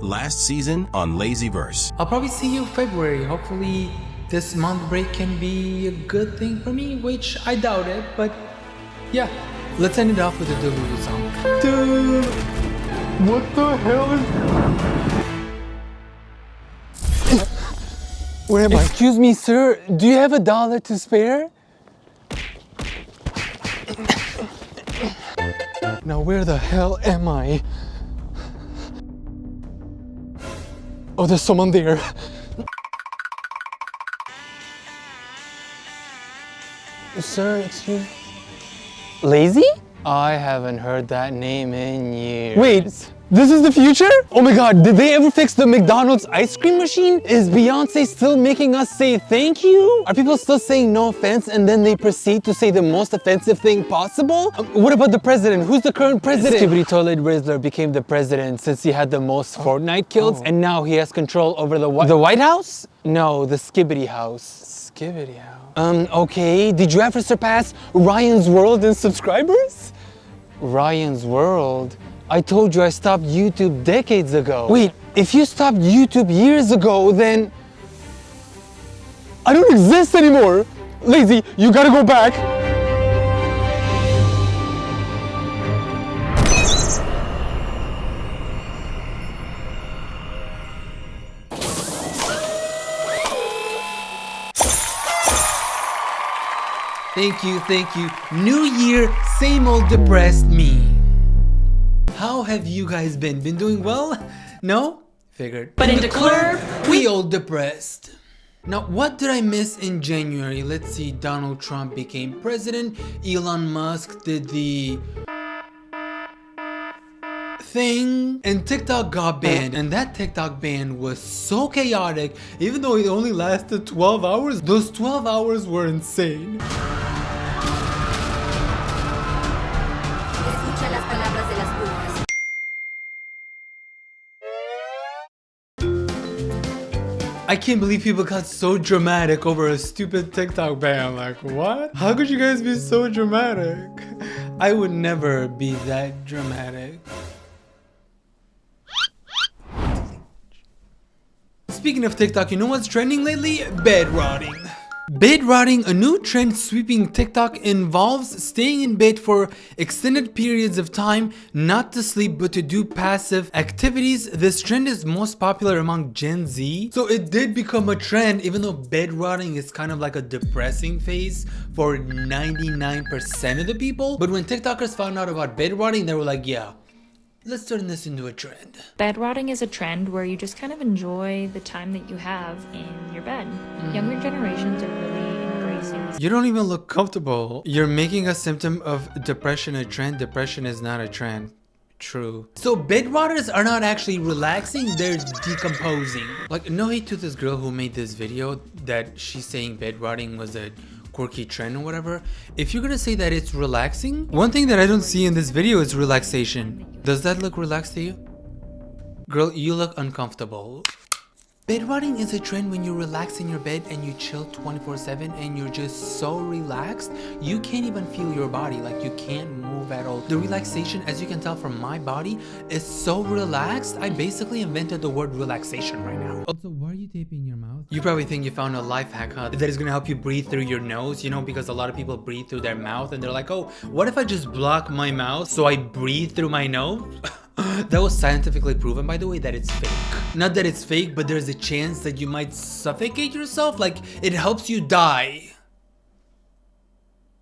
last season on Lazyverse. I'll probably see you February. Hopefully this month break can be a good thing for me, which I doubt it, but yeah. Let's end it off with a Delulu song. Dude, what the hell is... Where am I? Excuse me, sir. Do you have $1 to spare? Now where the hell am I? Oh, there's someone there. Sir, excuse me. Lazy? I haven't heard that name in years. Wait, this is the future? Oh my god, did they ever fix the McDonald's ice cream machine? Is Beyonce still making us say thank you? Are people still saying no offense and then they proceed to say the most offensive thing possible? What about the president? Who's the current president? Skibidi Toilet Rizzler became the president since he had the most Fortnite kills and now he has control over the White House? No, the Skibidi House. Skibidi House. Okay, did you ever surpass Ryan's World in subscribers? Ryan's World? I told you I stopped YouTube decades ago. Wait, if you stopped YouTube years ago, then I don't exist anymore. Lazy, you gotta go back. Thank you. New year, same old depressed me. How have you guys been? Been doing well? No? Figured. But in the club, we all depressed. Now, what did I miss in January? Let's see, Donald Trump became president. Elon Musk did the thing, and TikTok got banned, and that TikTok ban was so chaotic. Even though it only lasted 12 hours, those 12 hours were insane. I can't believe people got so dramatic over a stupid TikTok ban. Like, what? How could you guys be so dramatic? I would never be that dramatic. Speaking of TikTok, you know what's trending lately? Bedrotting. Bedrotting, a new trend sweeping TikTok, involves staying in bed for extended periods of time, not to sleep but to do passive activities. This trend is most popular among Gen Z. So it did become a trend, even though bedrotting is kind of like a depressing phase for 99% of the people. But when TikTokers found out about bedrotting, they were like, yeah, let's turn this into a trend. Bedrotting is a trend where you just kind of enjoy the time that you have in your bed. Younger generations are really embracing this. You don't even look comfortable. You're making a symptom of depression a trend. Depression is not a trend. True. So bedrotters are not actually relaxing, they're decomposing. Like, no hate to this girl who made this video that she's saying bedrotting was a quirky trend or whatever. If you're gonna say that it's relaxing, one thing that I don't see in this video is relaxation. Does that look relaxed to you? Girl, you look uncomfortable. Bedrotting is a trend when you relax in your bed and you chill 24/7 and you're just so relaxed, you can't even feel your body, like you can't move at all. The relaxation, as you can tell from my body, is so relaxed. I basically invented the word relaxation right now. Also, why are you taping your mouth? You probably think you found a life hack, huh? That is gonna help you breathe through your nose, you know, because a lot of people breathe through their mouth and they're like, oh, what if I just block my mouth so I breathe through my nose? That was scientifically proven, by the way, that it's fake. Not that it's fake, but there's a chance that you might suffocate yourself. Like, it helps you die.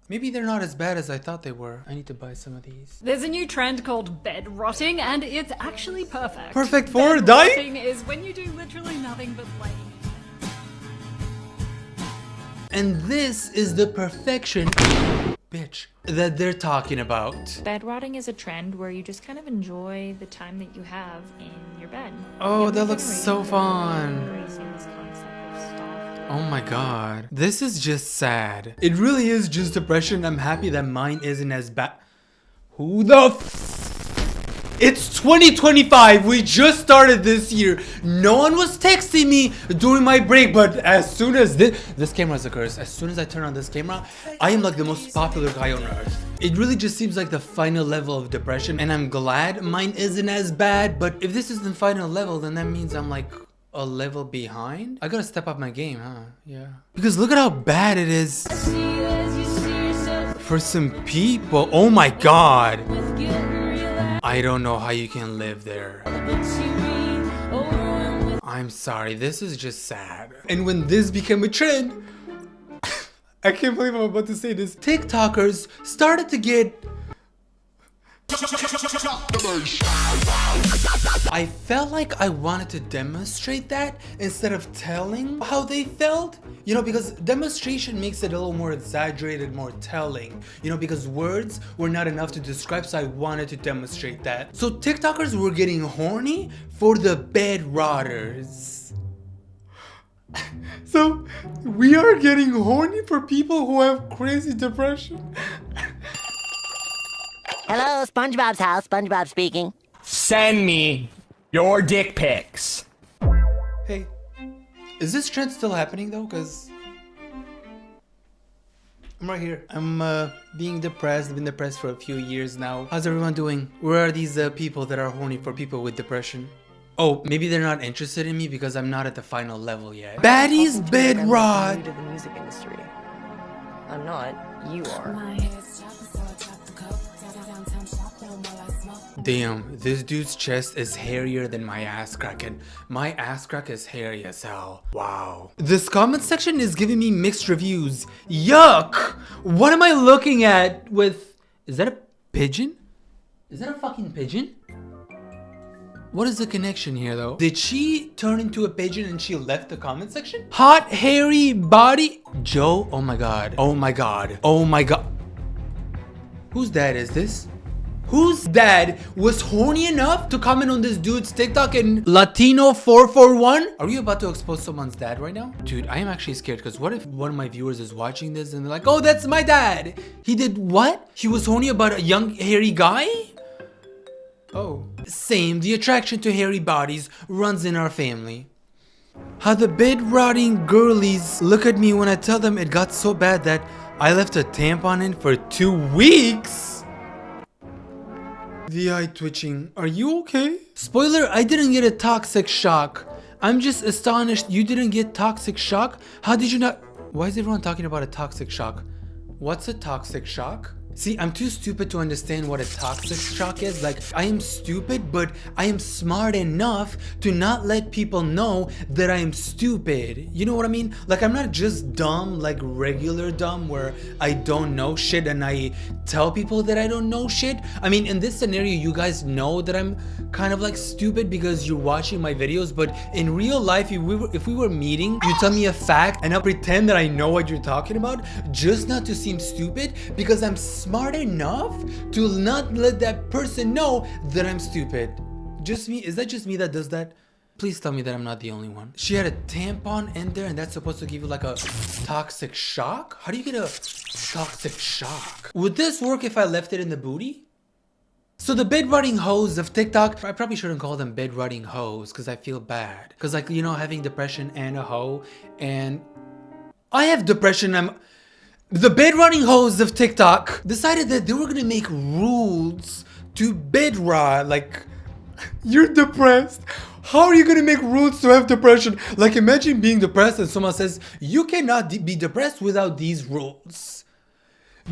Maybe they're not as bad as I thought they were. I need to buy some of these. There's a new trend called bedrotting, and it's actually perfect. Perfect for dying? Bedrotting is when you do literally nothing but lay. And this is the perfection, bitch, that they're talking about. Bedrotting is a trend where you just kind of enjoy the time that you have in your bed. Oh, Younger that looks so generations are fun. embracing this concept of soft. Oh my god. This is just sad. It really is just depression. I'm happy that mine isn't as bad. Who the It's 2025. We just started this year. No one was texting me during my break, but as soon as this camera is a curse. As soon as I turn on this camera, I am like the most popular guy on earth. It really just seems like the final level of depression, and I'm glad mine isn't as bad. But if this is the final level, then that means I'm like a level behind. I gotta step up my game, huh? Yeah. Because look at how bad it is for some people. Oh my god. I don't know how you can live there. I'm sorry, this is just sad. And when this became a trend, I can't believe I'm about to say this, TikTokers started to get... I felt like I wanted to demonstrate that instead of telling how they felt. You know, because demonstration makes it a little more exaggerated, more telling. You know, because words were not enough to describe, so I wanted to demonstrate that. So TikTokers were getting horny for the bedrotters. So we are getting horny for people who have crazy depression. Hello, SpongeBob's house. SpongeBob speaking. Send me your dick pics. Hey, is this trend still happening though? Cause I'm right here. I'm being depressed. I've been depressed for a few years now. How's everyone doing? Where are these people that are horny for people with depression? Oh, maybe they're not interested in me because I'm not at the final level yet. Baddies bed rot. To the music industry. I'm not. You are. Damn, this dude's chest is hairier than my ass crack, and my ass crack is hairy as hell. Wow. This comment section is giving me mixed reviews. Yuck! What am I looking at with... Is that a pigeon? Is that a fucking pigeon? What is the connection here though? Did she turn into a pigeon and she left the comment section? Hot, hairy body. Joe, oh my god. Oh my god. Oh my god. Whose dad is this? Whose dad was horny enough to comment on this dude's TikTok in Latino 441? Are you about to expose someone's dad right now? Dude, I am actually scared because what if one of my viewers is watching this and they're like, oh, that's my dad. He did what? He was horny about a young hairy guy? Oh. Same, the attraction to hairy bodies runs in our family. How the bed-rotting girlies look at me when I tell them it got so bad that I left a tampon in for 2 weeks. The eye twitching. Are you okay? Spoiler, I didn't get a toxic shock. I'm just astonished you didn't get toxic shock. How did you not? Why is everyone talking about a toxic shock? What's a toxic shock? See, I'm too stupid to understand what a toxic shock is. Like, I am stupid, but I am smart enough to not let people know that I am stupid. You know what I mean? Like, I'm not just dumb, like regular dumb, where I don't know shit and I tell people that I don't know shit. I mean, in this scenario, you guys know that I'm kind of like stupid because you're watching my videos, but in real life, if we were meeting, you tell me a fact and I'll pretend that I know what you're talking about just not to seem stupid because I'm smart enough to not let that person know that I'm stupid. Just me? Is that just me that does that? Please tell me that I'm not the only one. She had a tampon in there and that's supposed to give you like a toxic shock? How do you get a toxic shock? Would this work if I left it in the booty? So the bed-rotting hoes of TikTok, I probably shouldn't call them bed-rotting hoes because I feel bad. Because like, you know, having depression and a hoe, and I have depression. The bed-rotting hoes of TikTok decided that they were gonna make rules to bed rot. Like, you're depressed. How are you gonna make rules to have depression? Like, imagine being depressed and someone says, you cannot be depressed without these rules.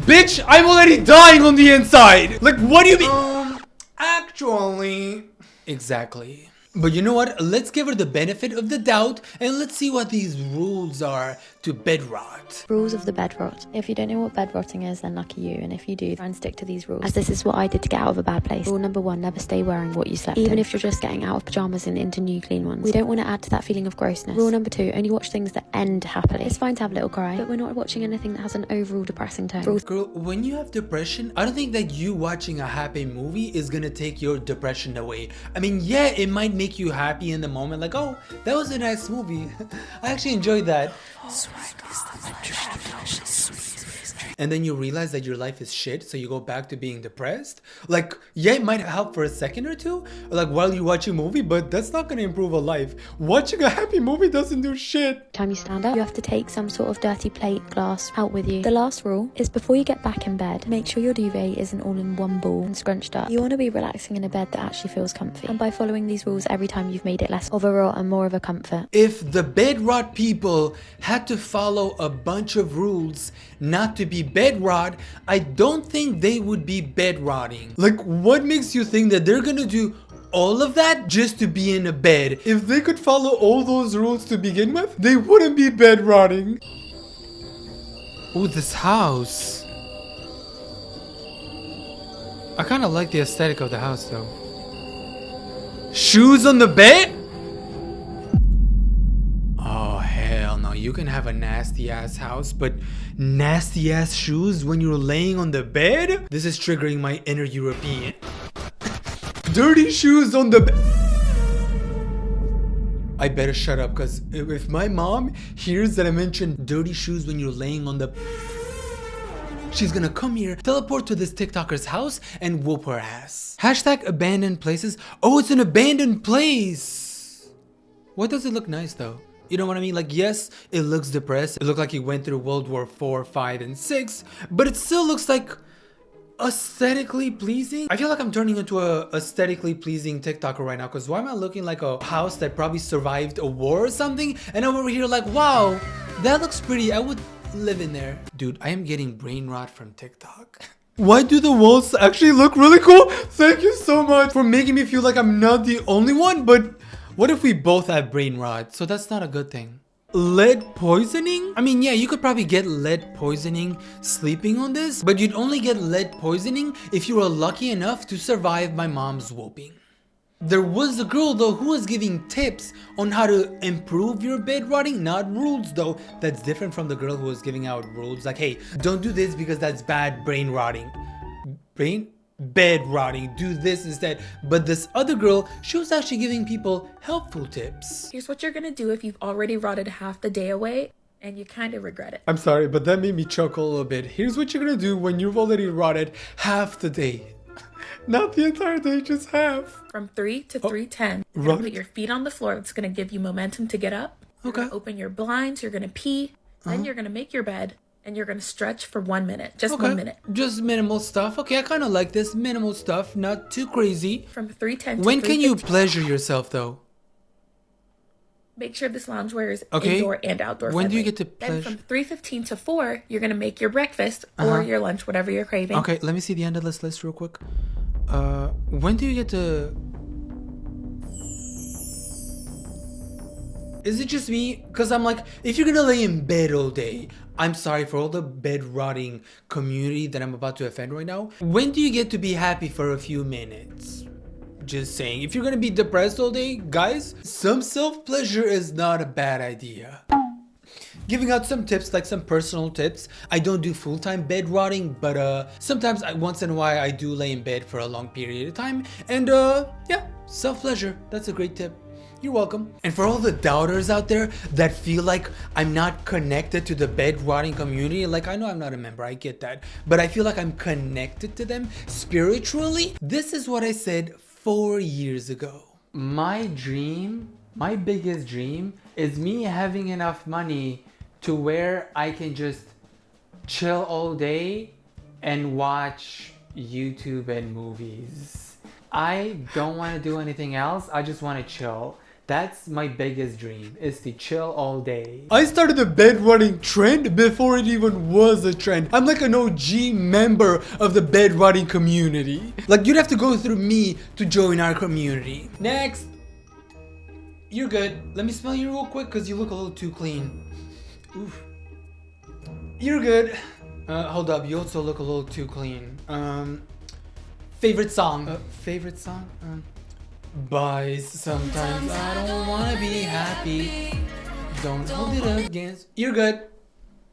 Bitch, I'm already dying on the inside. Like, what do you mean? Actually. Exactly. But you know what? Let's give her the benefit of the doubt and let's see what these rules are to bed rot. Rules of the bed rot. If you don't know what bed rotting is, then lucky you. And if you do, try and stick to these rules, as this is what I did to get out of a bad place. Rule number 1, never stay wearing what you slept even in. If you're just getting out of pajamas and into new clean ones. We don't want to add to that feeling of grossness. Rule number 2, only watch things that end happily. It's fine to have a little cry, but we're not watching anything that has an overall depressing tone. Girl, when you have depression, I don't think that you watching a happy movie is gonna take your depression away. I mean, yeah, it might make you happy in the moment, like, oh, that was a nice movie. I actually enjoyed that. and then you realize that your life is shit, so you go back to being depressed. Like, yeah, it might help for a second or two, like while you watch a movie, but that's not gonna improve a life. Watching a happy movie doesn't do shit. Time you stand up, you have to take some sort of dirty plate, glass out with you. The last rule is before you get back in bed, make sure your duvet isn't all in one ball and scrunched up. You want to be relaxing in a bed that actually feels comfy. And by following these rules every time, you've made it less of a rot and more of a comfort. If the bed rot people had to follow a bunch of rules not to be bed rot, I don't think they would be bed rotting. Like, what makes you think that they're gonna do all of that just to be in a bed? If they could follow all those rules to begin with, they wouldn't be bed rotting. Oh, this house. I kind of like the aesthetic of the house though. Shoes on the bed? Oh, hell no. You can have a nasty ass house, but nasty ass shoes when you're laying on the bed? This is triggering my inner European. Dirty shoes on the bed. I better shut up, because if my mom hears that I mentioned dirty shoes when you're laying on the... she's gonna come here, teleport to this TikToker's house, and whoop her ass. Hashtag abandoned places. Oh, it's an abandoned place. Why does it look nice though? You know what I mean? Like, yes, it looks depressed. It looked like it went through World War 4, 5, and 6, but it still looks like aesthetically pleasing. I feel like I'm turning into a aesthetically pleasing TikToker right now, because why am I looking like a house that probably survived a war or something, and I'm over here like, wow, that looks pretty, I would live in there. Dude, I am getting brain rot from TikTok. Why do the walls actually look really cool? Thank you so much for making me feel like I'm not the only one, but what if we both have brain rot? So that's not a good thing. Lead poisoning? I mean, yeah, you could probably get lead poisoning sleeping on this, but you'd only get lead poisoning if you were lucky enough to survive my mom's whooping. There was a girl though who was giving tips on how to improve your bed rotting, not rules though. That's different from the girl who was giving out rules like, hey, don't do this because that's bad brain rotting. Bed rotting, do this instead. But this other girl, she was actually giving people helpful tips. Here's what you're gonna do if you've already rotted half the day away and you kind of regret it. I'm sorry, but that made me chuckle a little bit. Here's what you're gonna do when you've already rotted half the day. Not the entire day, just half. From 3 to 3:10, you're gonna put your feet on the floor. It's gonna give you momentum to get up. You're gonna open your blinds, you're gonna pee, then you're gonna make your bed, and you're gonna stretch for 1 minute. Just 1 minute. Just minimal stuff. Okay, I kind of like this. Minimal stuff, not too crazy. From 3:10 to when can you 3:15. pleasure yourself though? Make sure this loungewear is indoor and outdoor When friendly. do you get to Then pleasure? from 3:15 to 4, you're gonna make your breakfast or your lunch, whatever you're craving. Okay, let me see the end of this list real quick. When do you get to... Is it just me? Because I'm like, if you're gonna lay in bed all day, I'm sorry for all the bed rotting community that I'm about to offend right now. When do you get to be happy for a few minutes? Just saying, if you're gonna be depressed all day, guys, some self-pleasure is not a bad idea. Giving out some tips, like some personal tips. I don't do full-time bed rotting, but sometimes once in a while I do lay in bed for a long period of time. And yeah, self-pleasure, that's a great tip. You're welcome. And for all the doubters out there that feel like I'm not connected to the bed rotting community, like I know I'm not a member, I get that, but I feel like I'm connected to them spiritually. This is what I said 4 years ago. My dream, my biggest dream, is me having enough money to where I can just chill all day and watch YouTube and movies. I don't want to do anything else. I just want to chill. That's my biggest dream, is to chill all day. I started the bed rotting trend before it even was a trend. I'm like an OG member of the bed rotting community. Like, you'd have to go through me to join our community. Next. You're good. Let me smell you real quick because you look a little too clean. Oof. You're good. Hold up. You also look a little too clean. Favorite song? Favorite song? Boys, sometimes I don't wanna be happy. Don't hold it against. You're good.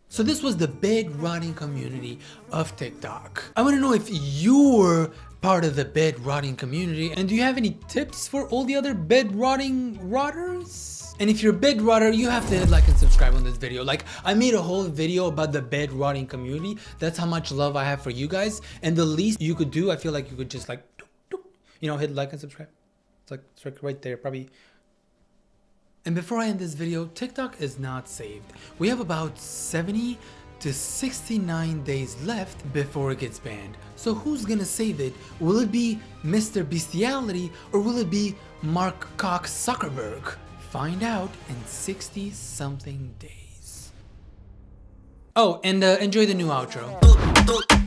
So this was the bed rotting community of TikTok. I wanna know if you're part of the bed rotting community, and do you have any tips for all the other bed rotting rotters? And if you're a bed rotter, you have to hit like and subscribe on this video. Like, I made a whole video about the bed rotting community. That's how much love I have for you guys. And the least you could do, I feel like you could just like, you know, hit like and subscribe. It's like right there, probably. And before I end this video, TikTok is not saved. We have about 70 to 69 days left before it gets banned. So who's gonna save it? Will it be Mr. Bestiality or will it be Mark Cox Zuckerberg? Find out in 60 something days. Oh, and enjoy the new outro.